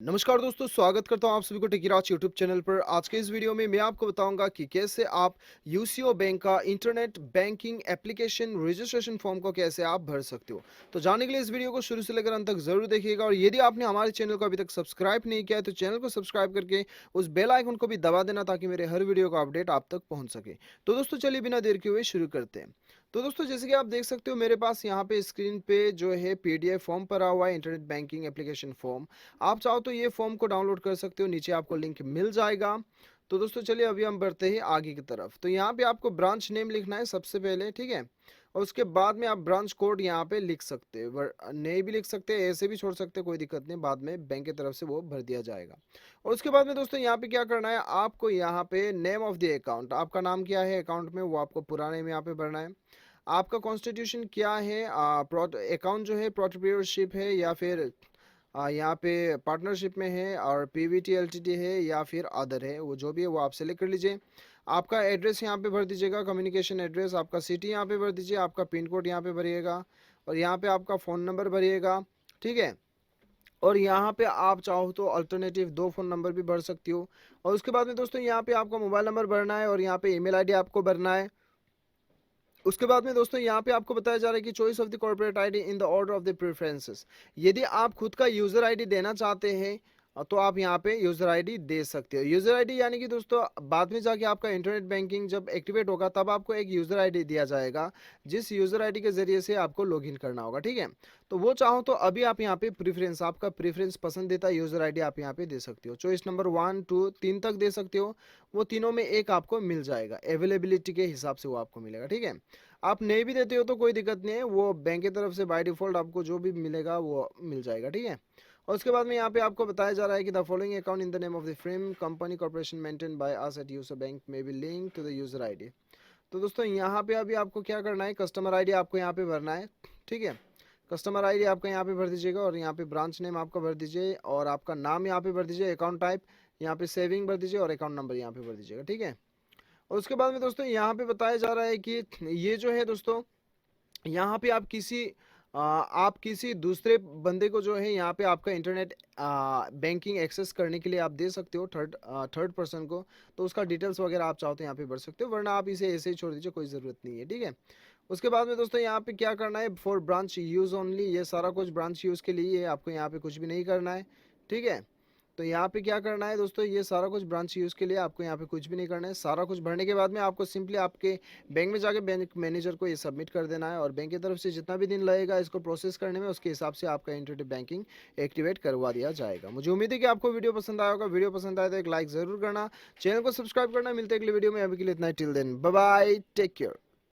नमस्कार दोस्तों, स्वागत करता हूं आप सभी को टेकीराज यूट्यूब चैनल पर। आज के इस वीडियो में मैं आपको बताऊंगा कि कैसे आप यूसीओ बैंक का internet banking application registration form को कैसे आप भर सकते हो। तो जानने के लिए इस वीडियो को शुरू से लेकर अंत तक जरूर देखिएगा, और यदि आपने हमारे चैनल को अभी तक सब्सक्राइब नहीं किया है तो चैनल को सब्सक्राइब करके उस बेल आइकन को भी दबा देना, ताकि मेरे हर वीडियो का अपडेट आप तक पहुंच सके। तो दोस्तों चलिए बिना देर किए हुए शुरू करते हैं। तो दोस्तों जैसे कि आप देख सकते हो, मेरे पास यहाँ पे स्क्रीन पे जो है पीडीएफ फॉर्म भरा हुआ है, इंटरनेट बैंकिंग एप्लीकेशन फॉर्म। आप चाहो तो ये फॉर्म को डाउनलोड कर सकते हो, नीचे आपको लिंक मिल जाएगा। तो दोस्तों चलिए अभी हम बढ़ते हैं आगे की तरफ। तो यहाँ पे आपको ब्रांच नेम लिखना है सबसे पहले, ठीक है। और उसके बाद में आप ब्रांच कोड यहाँ पे लिख सकते हैं, नहीं भी लिख सकते हैं, ऐसे भी छोड़ सकते हैं, कोई दिक्कत नहीं, बाद में बैंक की तरफ से वो भर दिया जाएगा। और उसके बाद में दोस्तों यहाँ पे क्या करना है, आपको यहाँ पे नेम ऑफ द अकाउंट, आपका नाम क्या है अकाउंट में, वो आपको पूरा नेम यहाँ पे भरना है। आपका कॉन्स्टिट्यूशन क्या है, अकाउंट जो है प्रोप्राइटरशिप है या फिर यहाँ पे पार्टनरशिप में है, और पीवीटी एलटीडी है या फिर अदर है, वो जो भी है वो आप सेलेक्ट कर लीजिए। आपका एड्रेस यहाँ पे भर दीजिएगा, कम्युनिकेशन एड्रेस, आपका सिटी यहाँ पे भर दीजिए, आपका पिन कोड यहाँ पे भरिएगा, और यहाँ पे आपका फ़ोन नंबर भरिएगा, ठीक है। और यहाँ पे आप चाहो तो अल्टरनेटिव दो फ़ोन नंबर भी भर सकती हो। और उसके बाद में दोस्तों यहाँ पे आपका मोबाइल नंबर भरना है, और यहाँ पे ईमेल आईडी आपको भरना है। उसके बाद में दोस्तों यहाँ पे आपको बताया जा रहा है कि choice of the corporate ID in the order of the preferences. यदि आप खुद का यूजर आईडी देना चाहते हैं तो आप यहाँ पे यूजर आईडी दे सकते हो। यूजर आईडी यानी कि दोस्तों बाद में जाके आपका इंटरनेट बैंकिंग जब एक्टिवेट होगा तब आपको एक यूजर आईडी दिया जाएगा, जिस यूजर आईडी के जरिए से आपको लॉगिन करना होगा, ठीक है। तो वो चाहो तो अभी आप यहाँ पे प्रेफरेंस, आपका प्रेफरेंस पसंदीदा यूजर आईडी आप यहाँ पे दे सकते हो। चॉइस नंबर 1 2 3 तक दे सकते हो, वो तीनों में एक आपको मिल जाएगा, अवेलेबिलिटी के हिसाब से वो आपको मिलेगा, ठीक है। आप नहीं भी देते हो तो कोई दिक्कत नहीं है, वो बैंक की तरफ से बाय डिफ़ॉल्ट आपको जो भी मिलेगा वो मिल जाएगा, ठीक है। और उसके बाद में यहाँ पे आपको बताया जा रहा है कि the following account in the name of the frame company corporation maintain by us at user bank में be link to the user ID. तो दोस्तों यहाँ पे अभी आपको क्या करना है, कस्टमर आईडी आपको यहाँ पे भरना है, ठीक है। कस्टमर आईडी आपका यहाँ पे भर दीजिएगा, और यहाँ पे ब्रांच नेम आपका भर दीजिए, और आपका नाम यहाँ पे भर दीजिए, अकाउंट टाइप यहाँ पे सेविंग भर दीजिए, और अकाउंट नंबर यहाँ पे भर दीजिएगा, ठीक है। और उसके बाद में दोस्तों यहाँ पे बताया जा रहा है कि ये जो है दोस्तों, यहाँ पे आप किसी दूसरे बंदे को जो है यहाँ पे आपका इंटरनेट बैंकिंग एक्सेस करने के लिए आप दे सकते हो, थर्ड पर्सन को। तो उसका डिटेल्स वगैरह आप चाहो तो यहाँ पे भर सकते हो, वरना आप इसे ऐसे ही छोड़ दीजिए, कोई ज़रूरत नहीं है, ठीक है। उसके बाद में दोस्तों यहाँ पे क्या करना है, फॉर ब्रांच यूज़ ओनली, ये सारा कुछ ब्रांच यूज़ के लिए है, आपको यहाँ पे कुछ भी नहीं करना है, ठीक है। तो यहाँ पे क्या करना है दोस्तों, ये सारा कुछ ब्रांच यूज़ के लिए, आपको यहाँ पे कुछ भी नहीं करना है। सारा कुछ भरने के बाद में आपको सिंपली आपके बैंक में जाके बैंक मैनेजर को ये सबमिट कर देना है, और बैंक की तरफ से जितना भी दिन लगेगा इसको प्रोसेस करने में, उसके हिसाब से आपका इंटरनेट बैंकिंग एक्टिवेट करवा दिया जाएगा। मुझे उम्मीद है कि आपको वीडियो पसंद आया होगा। वीडियो पसंद आए तो एक लाइक ज़रूर करना, चैनल को सब्सक्राइब करना। मिलते हैं अगले वीडियो में, अभी के लिए इतना ही। Till then bye bye, take care.